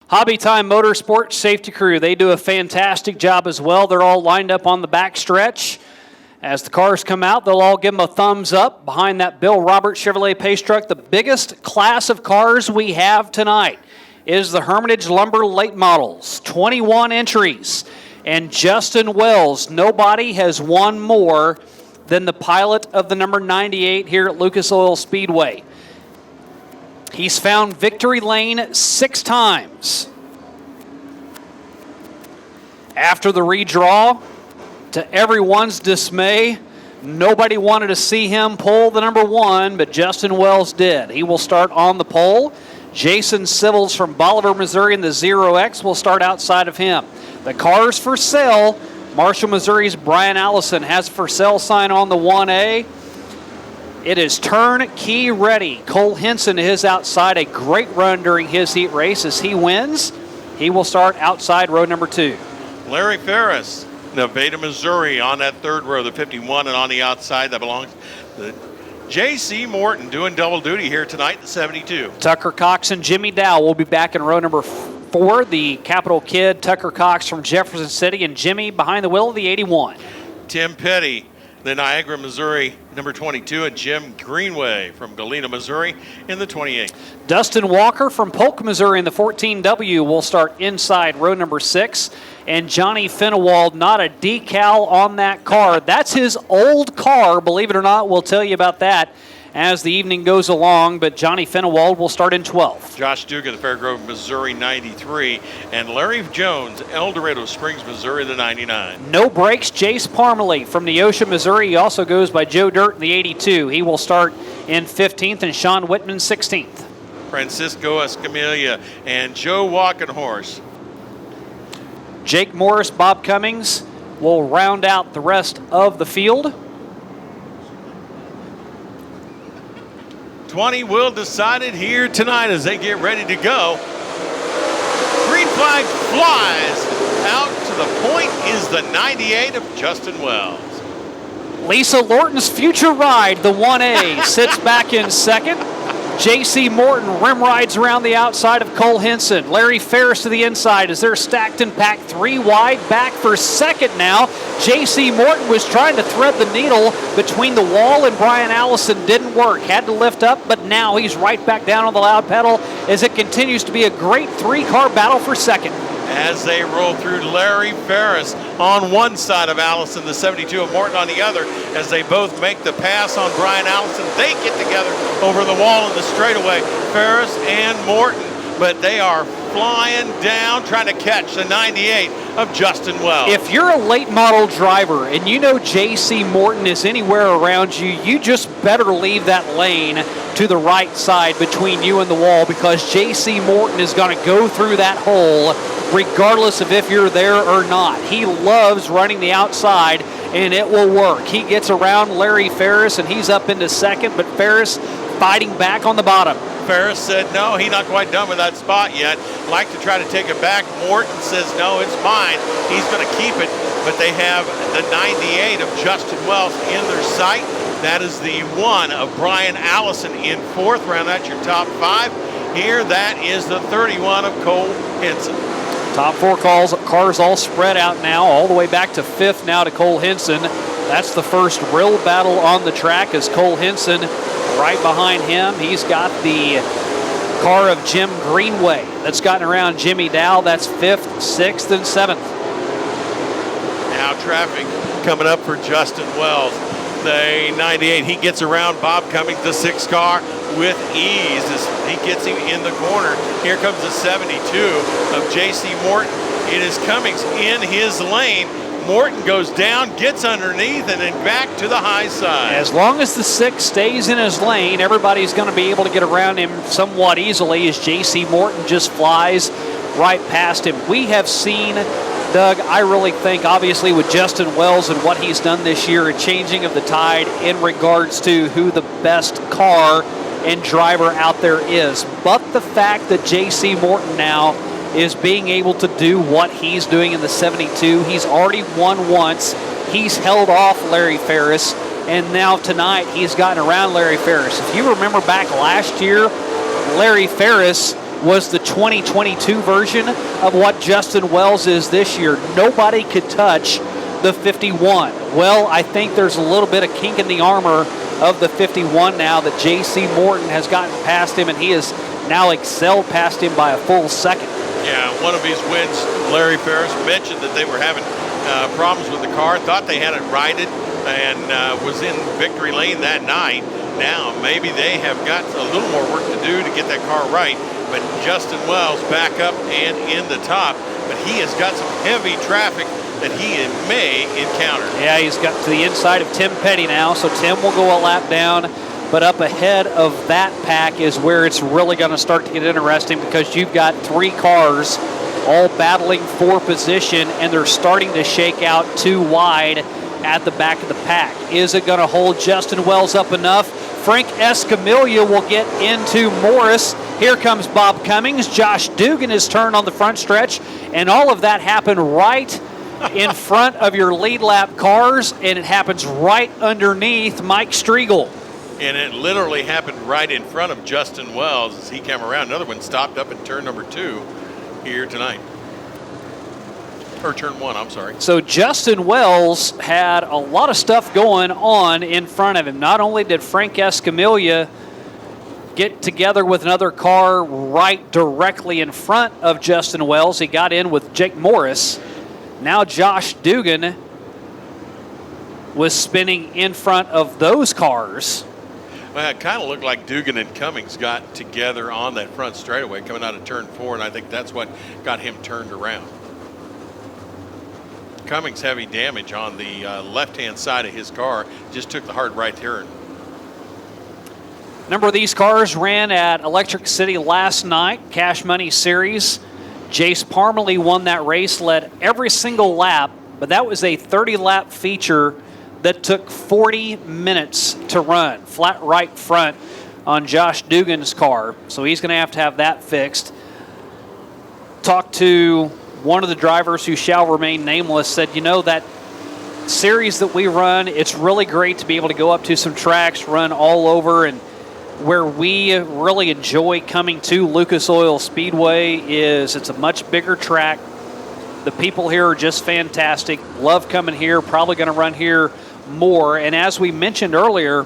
Hobby Time Motorsports Safety Crew, they do a fantastic job as well. They're all lined up on the back stretch. As the cars come out, they'll all give them a thumbs up. Behind that Bill Roberts Chevrolet Pace truck, the biggest class of cars we have tonight is the Hermitage Lumber Late Models. 21 entries. And Justin Wells, nobody has won more than the pilot of the number 98 here at Lucas Oil Speedway. He's found victory lane 6 times. After the redraw, to everyone's dismay, nobody wanted to see him pull the number 1, but Justin Wells did. He will start on the pole. Jason Civils from Bolivar, Missouri in the 0X will start outside of him. The cars for sale, Marshall, Missouri's Brian Allison has for sale sign on the 1A. It is turnkey ready. Cole Henson is outside. A great run during his heat race. As he wins, he will start outside row number 2. Larry Ferris, Nevada, Missouri, on that 3rd row, the 51, and on the outside that belongs to J.C. Morton doing double duty here tonight, the 72. Tucker Cox and Jimmy Dow will be back in row number 4. The Capital Kid, Tucker Cox from Jefferson City, and Jimmy behind the wheel of the 81. Tim Petty, the Niagara, Missouri, number 22, and Jim Greenway from Galena, Missouri, in the 28. Dustin Walker from Polk, Missouri, in the 14W will start inside row number 6. And Johnny Fenewald, not a decal on that car. That's his old car, believe it or not. We'll tell you about that as the evening goes along, but Johnny Fenewald will start in 12th. Josh Dugan, the Fairgrove, Missouri, 93, and Larry Jones, El Dorado Springs, Missouri, the 99. No brakes, Jace Parmalee from Neosho, Missouri. He also goes by Joe Dirt in the 82. He will start in 15th, and Sean Whitman 16th. Francisco Escamilla and Joe Walkenhorse. Jake Morris, Bob Cummings will round out the rest of the field. 20 will decide it here tonight as they get ready to go. Green flag flies. Out to the point is the 98 of Justin Wells. Lisa Lorton's future ride, the 1A, sits back in 2nd. J.C. Morton rim rides around the outside of Cole Henson. Larry Ferris to the inside as they're stacked and packed 3 wide. Back for 2nd now. J.C. Morton was trying to thread the needle between the wall and Brian Allison. Didn't work. Had to lift up, but now he's right back down on the loud pedal as it continues to be a great 3-car battle for 2nd. As they roll through, Larry Ferris on one side of Allison, the 72 of Morton on the other, as they both make the pass on Brian Allison. They get together over the wall in the straightaway, Ferris and Morton, but they are flying down trying to catch the 98 of Justin Wells. If you're a late model driver and you know J.C. Morton is anywhere around you, you just better leave that lane to the right side between you and the wall, because J.C. Morton is going to go through that hole regardless of if you're there or not. He loves running the outside, and it will work. He gets around Larry Ferris, and he's up into 2nd, but Ferris fighting back on the bottom. Ferris said no, he's not quite done with that spot yet. Like to try to take it back. Morton says no, it's mine. He's going to keep it, but they have the 98 of Justin Wells in their sight. That is the 1 of Brian Allison in 4th round. That's your top 5. Here, that is the 31 of Cole Henson. Top 4 cars all spread out now, all the way back to 5th now to Cole Henson. That's the first real battle on the track as Cole Henson right behind him. He's got the car of Jim Greenway that's gotten around Jimmy Dow. That's 5th, 6th, and 7th. Now traffic coming up for Justin Wells. The 98, he gets around Bob Cummings, the 6 car, with ease as he gets him in the corner. Here comes the 72 of J.C. Morton. It is Cummings in his lane. Morton goes down, gets underneath, and then back to the high side. As long as the 6 stays in his lane, everybody's going to be able to get around him somewhat easily as J.C. Morton just flies right past him. We have seen, Doug, I really think, obviously, with Justin Wells and what he's done this year, a changing of the tide in regards to who the best car and driver out there is. But the fact that J.C. Morton now is being able to do what he's doing in the 72. He's already won once. He's held off Larry Ferris, and now tonight he's gotten around Larry Ferris. If you remember back last year, Larry Ferris was the 2022 version of what Justin Wells is this year. Nobody could touch the 51. Well, I think there's a little bit of kink in the armor of the 51 now that J.C. Morton has gotten past him, and he has now excelled past him by a full second. Yeah, one of his wins, Larry Ferris mentioned that they were having problems with the car, thought they had it righted, and was in victory lane that night. Now, maybe they have got a little more work to do to get that car right, but Justin Wells back up and in the top, but he has got some heavy traffic that he may encounter. Yeah, he's got to the inside of Tim Petty now, so Tim will go a lap down, but up ahead of that pack is where it's really going to start to get interesting, because you've got 3 cars all battling for position, and they're starting to shake out too wide at the back of the pack. Is it going to hold Justin Wells up enough? Frank Escamilla will get into Morris. Here comes Bob Cummings. Josh Dugan is turned on the front stretch, and all of that happened right in front of your lead lap cars, and it happens right underneath Mike Striegel. And it literally happened right in front of Justin Wells as he came around. Another one stopped up in turn number 2 here tonight. Or turn 1, I'm sorry. So Justin Wells had a lot of stuff going on in front of him. Not only did Frank Escamilla get together with another car right directly in front of Justin Wells, he got in with Jake Morris. Now Josh Dugan was spinning in front of those cars. Well, it kind of looked like Dugan and Cummings got together on that front straightaway coming out of turn 4, and I think that's what got him turned around. Cummings heavy damage on the left-hand side of his car, just took the hard right turn. A number of these cars ran at Electric City last night, Cash Money Series. Jace Parmalee won that race, led every single lap, but that was a 30-lap feature that took 40 minutes to run. Flat right front on Josh Dugan's car, so he's going to have that fixed. Talked to one of the drivers who shall remain nameless, said, you know, that series that we run, it's really great to be able to go up to some tracks, run all over, and where we really enjoy coming to Lucas Oil Speedway is it's a much bigger track. The people here are just fantastic. Love coming here, probably going to run here more. And as we mentioned earlier,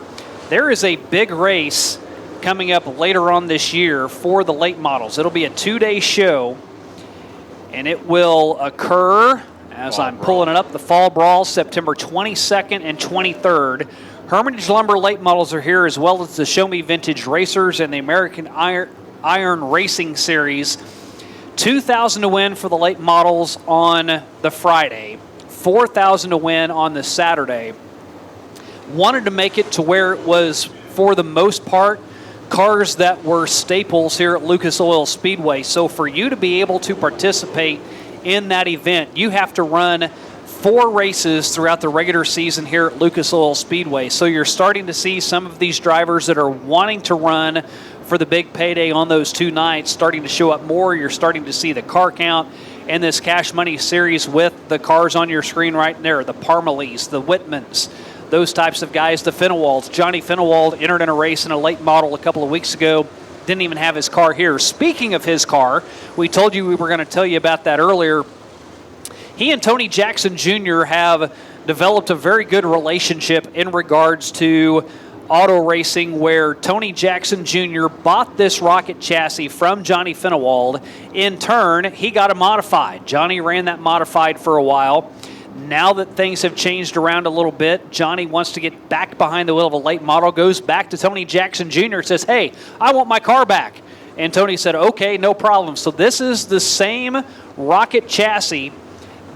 there is a big race coming up later on this year for the late models. It'll be a 2-day show, and it will occur, as I'm pulling it up, the Fall Brawl, September 22nd and 23rd. Hermitage Lumber late models are here, as well as the Show Me Vintage Racers and the American Iron Racing Series. $2,000 to win for the late models on the Friday, $4,000 to win on the Saturday. Wanted to make it to where it was, for the most part, cars that were staples here at Lucas Oil Speedway. So for you to be able to participate in that event, you have to run 4 races throughout the regular season here at Lucas Oil Speedway. So you're starting to see some of these drivers that are wanting to run for the big payday on those 2 nights starting to show up more. You're starting to see the car count in this Cash Money Series with the cars on your screen right there, the Parmalees, the Whitmans, those types of guys, the Finewalds. Johnny Finewald entered in a race in a late model a couple of weeks ago. Didn't even have his car here. Speaking of his car, we told you we were going to tell you about that earlier. He and Tony Jackson Jr. have developed a very good relationship in regards to auto racing, where Tony Jackson Jr. bought this rocket chassis from Johnny Finewald. In turn, he got it modified. Johnny ran that modified for a while. Now that things have changed around a little bit, Johnny wants to get back behind the wheel of a late model, goes back to Tony Jackson Jr. and says, hey, I want my car back. And Tony said, okay, no problem. So this is the same rocket chassis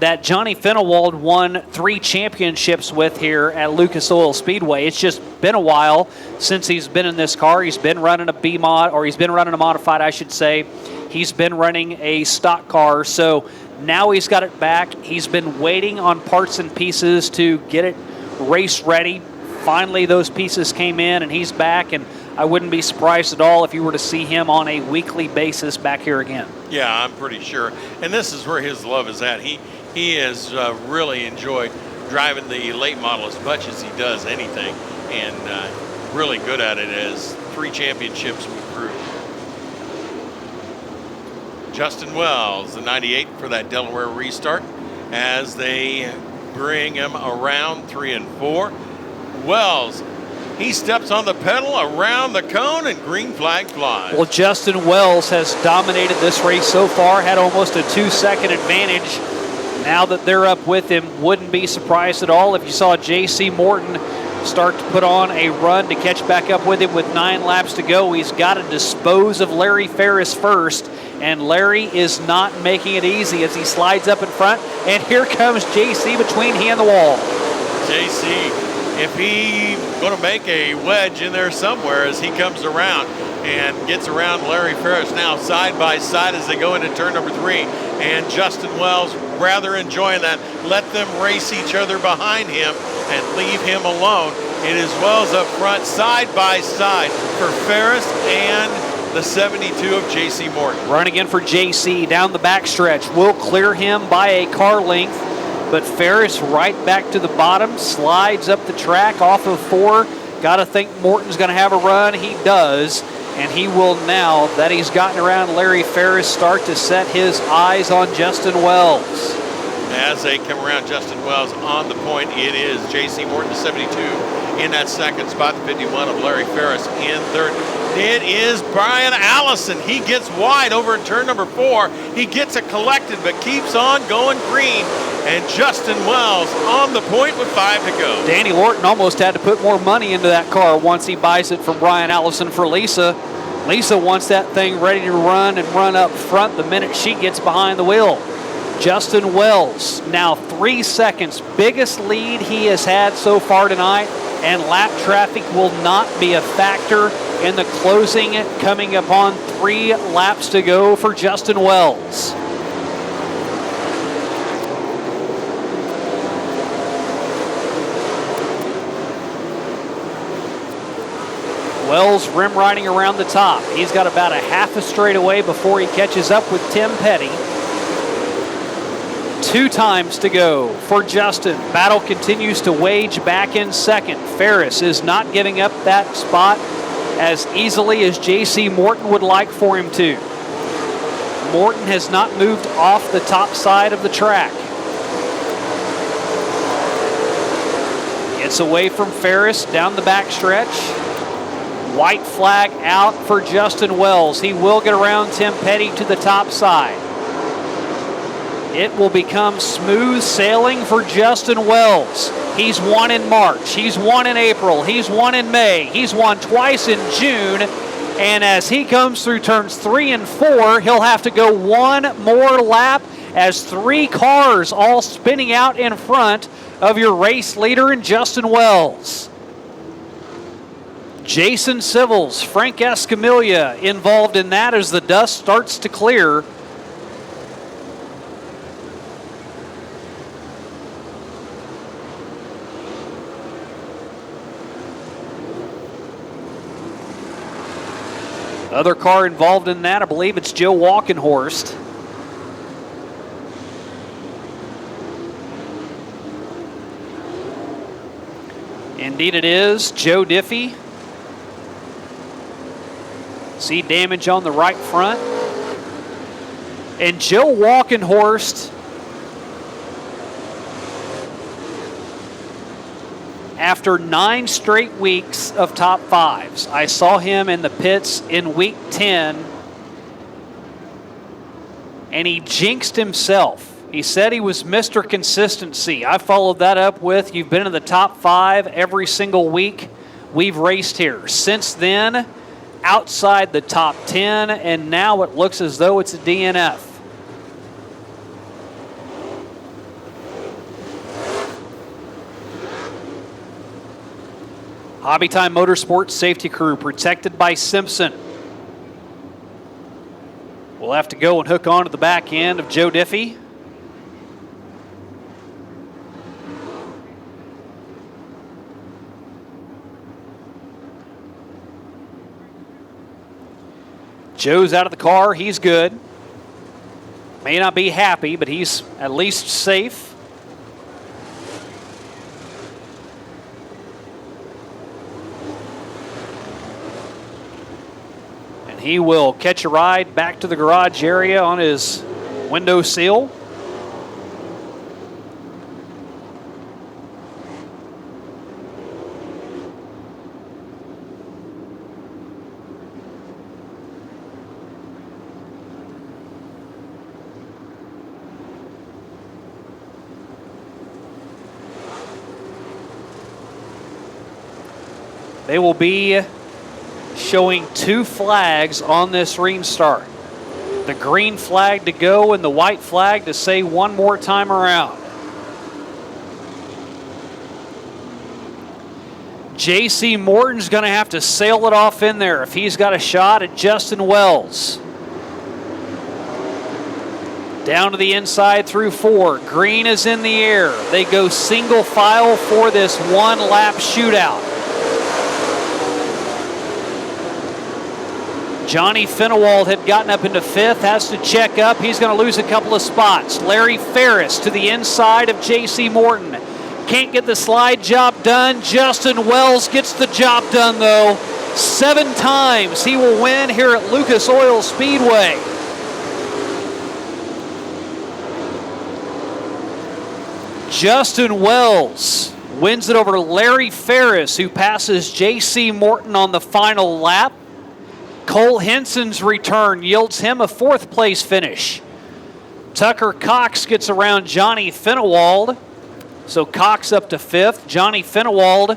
that Johnny Finewald won 3 championships with here at Lucas Oil Speedway. It's just been a while since he's been in this car. He's been running a B-mod, or he's been running a modified, I should say. He's been running a stock car. So now he's got it back. He's been waiting on parts and pieces to get it race ready. Finally, those pieces came in, and he's back, and I wouldn't be surprised at all if you were to see him on a weekly basis back here again. Yeah, I'm pretty sure. And this is where his love is at. He has really enjoyed driving the late model as much as he does anything, and really good at it, as 3 championships with crew. Justin Wells, the 98 for that Delaware restart, as they bring him around 3 and 4. Wells, he steps on the pedal around the cone and green flag flies. Well, Justin Wells has dominated this race so far, had almost a 2-second advantage. Now that they're up with him, wouldn't be surprised at all if you saw J.C. Morton start to put on a run to catch back up with him with 9 laps to go. He's got to dispose of Larry Ferris first, and Larry is not making it easy as he slides up in front, and here comes J.C. between he and the wall. J.C., if he going to make a wedge in there somewhere as he comes around and gets around Larry Ferris now side by side as they go into turn number 3, and Justin Wells rather enjoying that. Let them race each other behind him and leave him alone. It is Wells up front side by side for Ferris and the 72 of J.C. Morton. Running in for J.C. down the backstretch. Will clear him by a car length, but Ferris right back to the bottom, slides up the track off of 4. Got to think Morton's going to have a run. He does, and he will now, that he's gotten around Larry Ferris, start to set his eyes on Justin Wells. As they come around Justin Wells on the point, it is J.C. Morton, the 72, in that second spot, the 51 of Larry Ferris in third. It is Brian Allison. He gets wide over in turn number 4. He gets it collected, but keeps on going green. And Justin Wells on the point with 5 to go. Danny Lorton almost had to put more money into that car once he buys it from Brian Allison for Lisa. Lisa wants that thing ready to run and run up front the minute she gets behind the wheel. Justin Wells, now 3 seconds, biggest lead he has had so far tonight, and lap traffic will not be a factor in the closing, coming upon 3 laps to go for Justin Wells. Wells rim riding around the top. He's got about a half a straightaway before he catches up with Tim Petty. 2 times to go for Justin. Battle continues to wage back in second. Ferris is not giving up that spot as easily as J.C. Morton would like for him to. Morton has not moved off the top side of the track. Gets away from Ferris down the backstretch. White flag out for Justin Wells. He will get around Tim Petty to the top side. It will become smooth sailing for Justin Wells. He's won in March. He's won in April. He's won in May. He's won twice in June. And as he comes through turns 3 and 4, he'll have to go 1 more lap as 3 cars all spinning out in front of your race leader in Justin Wells. Jason Civils, Frank Escamilla involved in that as the dust starts to clear. Other car involved in that, I believe it's Joe Walkenhorst. Indeed it is, Joe Diffie. See damage on the right front. And Joe Walkenhorst, after 9 straight weeks of top 5s, I saw him in the pits in week 10, and he jinxed himself. He said he was Mr. Consistency. I followed that up with, you've been in the top 5 every single week we've raced here. Since then, outside the top 10, and now it looks as though it's a DNF. Hobby Time Motorsports safety crew protected by Simpson. We'll have to go and hook on to the back end of Joe Diffie. Joe's out of the car. He's good. May not be happy, but he's at least safe. He will catch a ride back to the garage area on his window seal. They will be showing 2 flags on this restart. The green flag to go and the white flag to say one more time around. J.C. Morton's going to have to sail it off in there if he's got a shot at Justin Wells. Down to the inside through 4. Green is in the air. They go single file for this 1-lap shootout. Johnny Finewald had gotten up into 5th, has to check up. He's going to lose a couple of spots. Larry Ferris to the inside of J.C. Morton. Can't get the slide job done. Justin Wells gets the job done, though. 7 times he will win here at Lucas Oil Speedway. Justin Wells wins it over Larry Ferris, who passes J.C. Morton on the final lap. Cole Henson's return yields him a 4th place finish. Tucker Cox gets around Johnny Finewald. So Cox up to 5th. Johnny Finewald,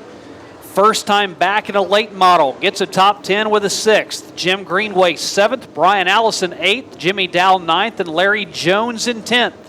first time back in a late model, gets a top 10 with a 6th. Jim Greenway 7th. Brian Allison 8th. Jimmy Dow 9th. And Larry Jones in 10th.